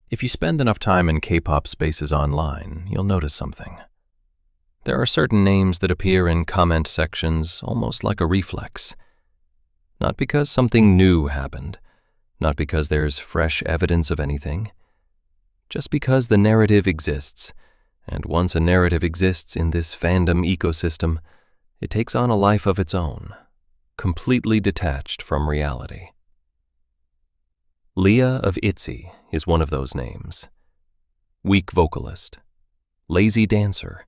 If you spend enough time in K-pop spaces online, you'll notice something. There are certain names that appear in comment sections almost like a reflex. Not because something new happened, not because there's fresh evidence of anything, just because the narrative exists, and once a narrative exists in this fandom ecosystem, it takes on a life of its own, completely detached from reality. Leah of ITZY is one of those names. Weak vocalist, lazy dancer,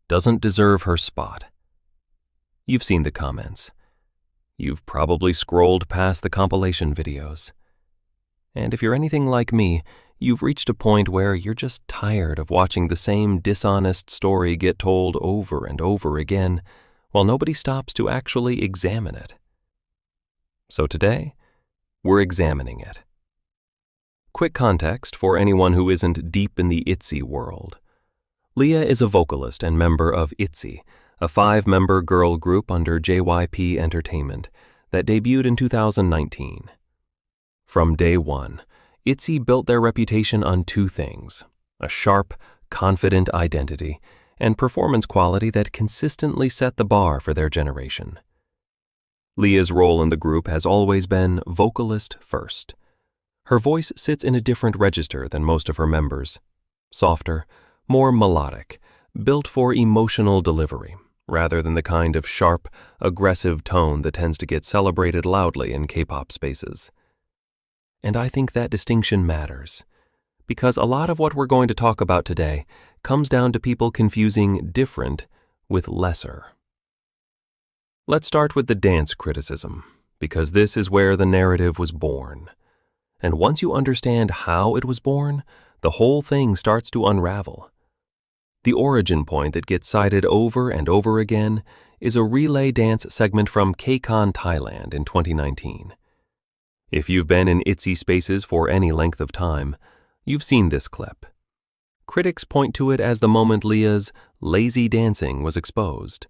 doesn't deserve her spot. You've seen the comments. You've probably scrolled past the compilation videos. And if you're anything like me, you've reached a point where you're just tired of watching the same dishonest story get told over and over again while nobody stops to actually examine it. So today, we're examining it. Quick context for anyone who isn't deep in the ITZY world. Leah is a vocalist and member of ITZY, a 5-member girl group under JYP Entertainment that debuted in 2019. From day one, ITZY built their reputation on 2 things: a sharp, confident identity and performance quality that consistently set the bar for their generation. Leah's role in the group has always been vocalist first. Her voice sits in a different register than most of her members, softer, more melodic, built for emotional delivery, rather than the kind of sharp, aggressive tone that tends to get celebrated loudly in K-pop spaces. And I think that distinction matters, because a lot of what we're going to talk about today comes down to people confusing different with lesser. Let's start with the dance criticism, because this is where the narrative was born. And once you understand how it was born, the whole thing starts to unravel. The origin point that gets cited over and over again is a relay dance segment from KCON Thailand in 2019. If you've been in ITZY spaces for any length of time, you've seen this clip. Critics point to it as the moment Leah's lazy dancing was exposed,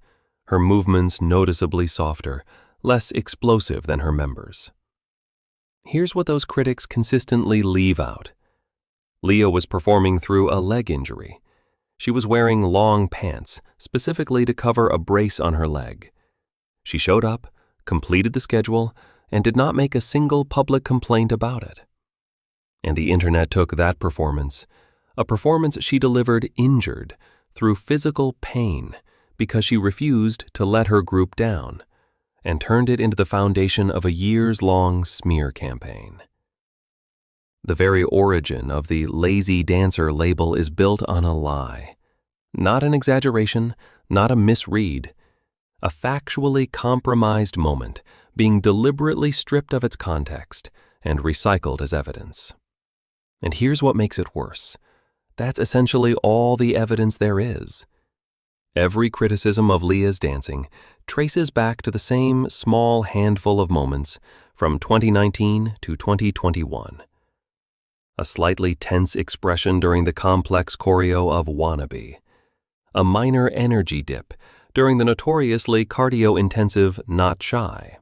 her movements noticeably softer, less explosive than her members. Here's what those critics consistently leave out. Leah was performing through a leg injury. She was wearing long pants, specifically to cover a brace on her leg. She showed up, completed the schedule, and did not make a single public complaint about it. And the internet took that performance, a performance she delivered injured, through physical pain, because she refused to let her group down, and turned it into the foundation of a years-long smear campaign. The very origin of the lazy dancer label is built on a lie. Not an exaggeration, not a misread. A factually compromised moment being deliberately stripped of its context and recycled as evidence. And here's what makes it worse. That's essentially all the evidence there is. Every criticism of Leah's dancing traces back to the same small handful of moments from 2019 to 2021. A slightly tense expression during the complex choreo of Wannabe. A minor energy dip during the notoriously cardio-intensive Not Shy.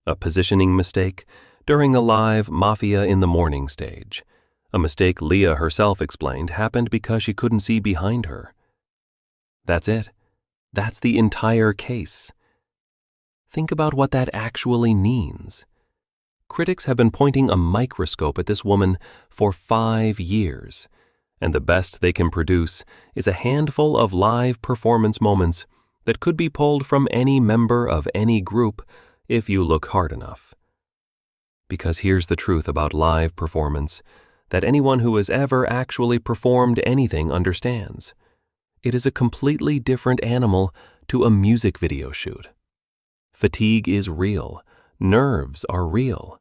A positioning mistake during the live Mafia in the Morning stage. A mistake Leah herself explained happened because she couldn't see behind her. That's it. That's the entire case. Think about what that actually means. Critics have been pointing a microscope at this woman for 5 years, and the best they can produce is a handful of live performance moments that could be pulled from any member of any group if you look hard enough. Because here's the truth about live performance that anyone who has ever actually performed anything understands. It is a completely different animal to a music video shoot. Fatigue is real. Nerves are real.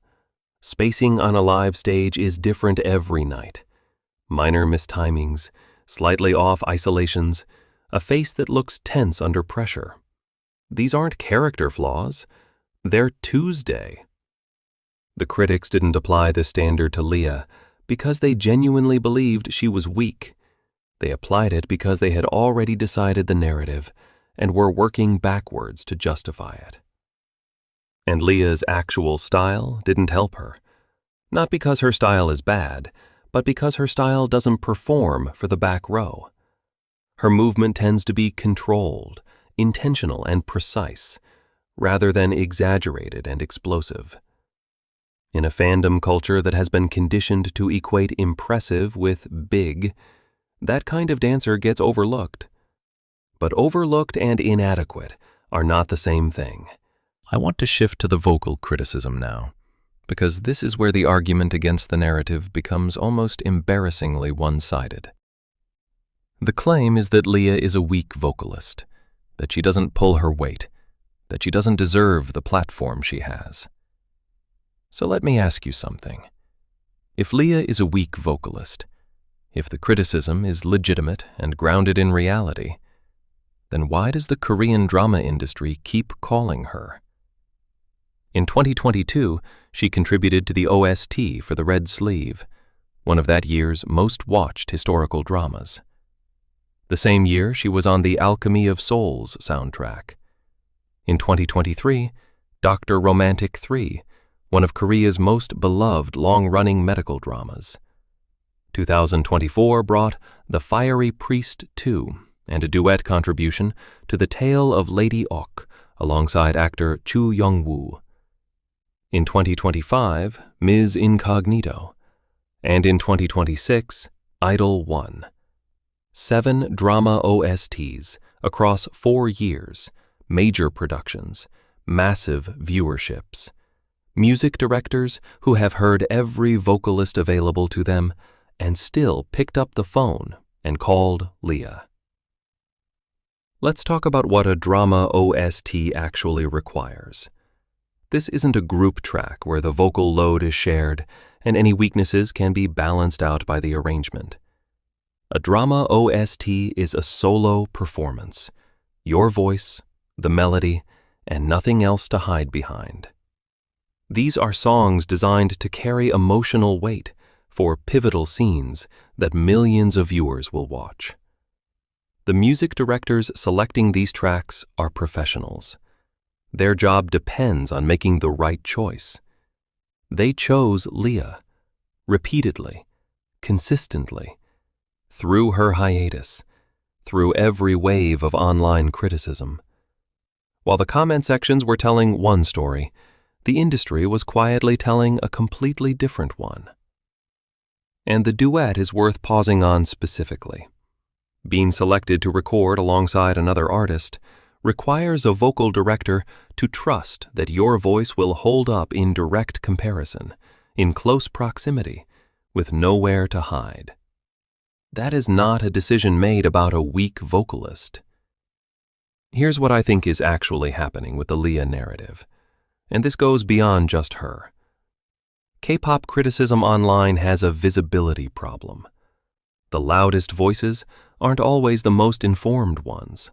Spacing on a live stage is different every night. Minor mistimings, slightly off isolations, a face that looks tense under pressure. These aren't character flaws. They're Tuesday. The critics didn't apply this standard to Leah because they genuinely believed she was weak. They applied it because they had already decided the narrative and were working backwards to justify it. And Leah's actual style didn't help her. Not because her style is bad, but because her style doesn't perform for the back row. Her movement tends to be controlled, intentional, and precise, rather than exaggerated and explosive. In a fandom culture that has been conditioned to equate impressive with big, that kind of dancer gets overlooked. But overlooked and inadequate are not the same thing. I want to shift to the vocal criticism now, because this is where the argument against the narrative becomes almost embarrassingly one-sided. The claim is that Leah is a weak vocalist, that she doesn't pull her weight, that she doesn't deserve the platform she has. So let me ask you something. If Leah is a weak vocalist, if the criticism is legitimate and grounded in reality, then why does the Korean drama industry keep calling her? In 2022, she contributed to the OST for The Red Sleeve, one of that year's most watched historical dramas. The same year, she was on the Alchemy of Souls soundtrack. In 2023, Dr. Romantic 3, one of Korea's most beloved long-running medical dramas. 2024 brought The Fiery Priest 2 and a duet contribution to The Tale of Lady Ok alongside actor Chu Young-woo. In 2025, Ms. Incognito, and in 2026, Idol 1. 7 drama OSTs across 4 years, major productions, massive viewerships, music directors who have heard every vocalist available to them and still picked up the phone and called Leah. Let's talk about what a drama OST actually requires. This isn't a group track where the vocal load is shared and any weaknesses can be balanced out by the arrangement. A drama OST is a solo performance, your voice, the melody, and nothing else to hide behind. These are songs designed to carry emotional weight for pivotal scenes that millions of viewers will watch. The music directors selecting these tracks are professionals. Their job depends on making the right choice. They chose Leah, repeatedly, consistently, through her hiatus, through every wave of online criticism. While the comment sections were telling one story, the industry was quietly telling a completely different one. And the duet is worth pausing on specifically. Being selected to record alongside another artist requires a vocal director to trust that your voice will hold up in direct comparison, in close proximity, with nowhere to hide. That is not a decision made about a weak vocalist. Here's what I think is actually happening with the Leah narrative, and this goes beyond just her. K-pop criticism online has a visibility problem. The loudest voices aren't always the most informed ones.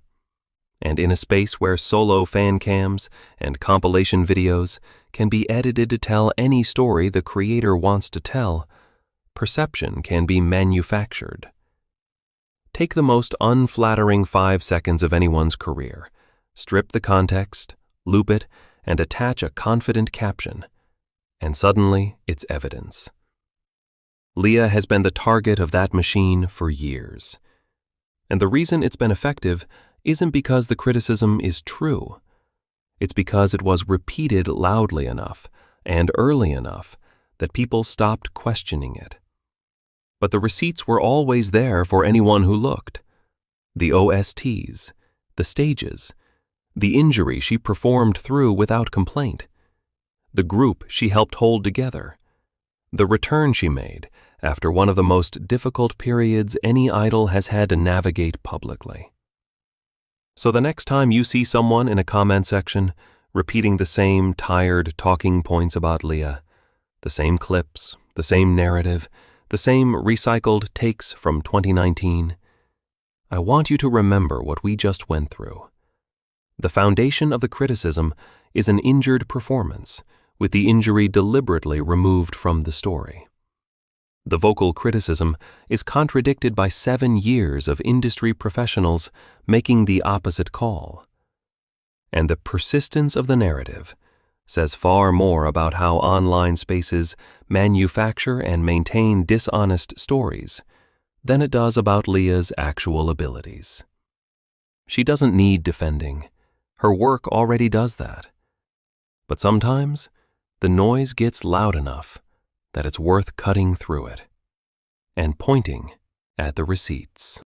And in a space where solo fan cams and compilation videos can be edited to tell any story the creator wants to tell, perception can be manufactured. Take the most unflattering 5 seconds of anyone's career, strip the context, loop it, and attach a confident caption, and suddenly it's evidence. Leah has been the target of that machine for years. And the reason it's been effective isn't because the criticism is true. It's because it was repeated loudly enough and early enough that people stopped questioning it. But the receipts were always there for anyone who looked. The OSTs, the stages, the injury she performed through without complaint, the group she helped hold together, the return she made after one of the most difficult periods any idol has had to navigate publicly. So the next time you see someone in a comment section repeating the same tired talking points about Leah, the same clips, the same narrative, the same recycled takes from 2019, I want you to remember what we just went through. The foundation of the criticism is an injured performance, with the injury deliberately removed from the story. The vocal criticism is contradicted by 7 years of industry professionals making the opposite call. And the persistence of the narrative, says far more about how online spaces manufacture and maintain dishonest stories than it does about Leah's actual abilities. She doesn't need defending. Her work already does that. But sometimes, the noise gets loud enough that it's worth cutting through it and pointing at the receipts.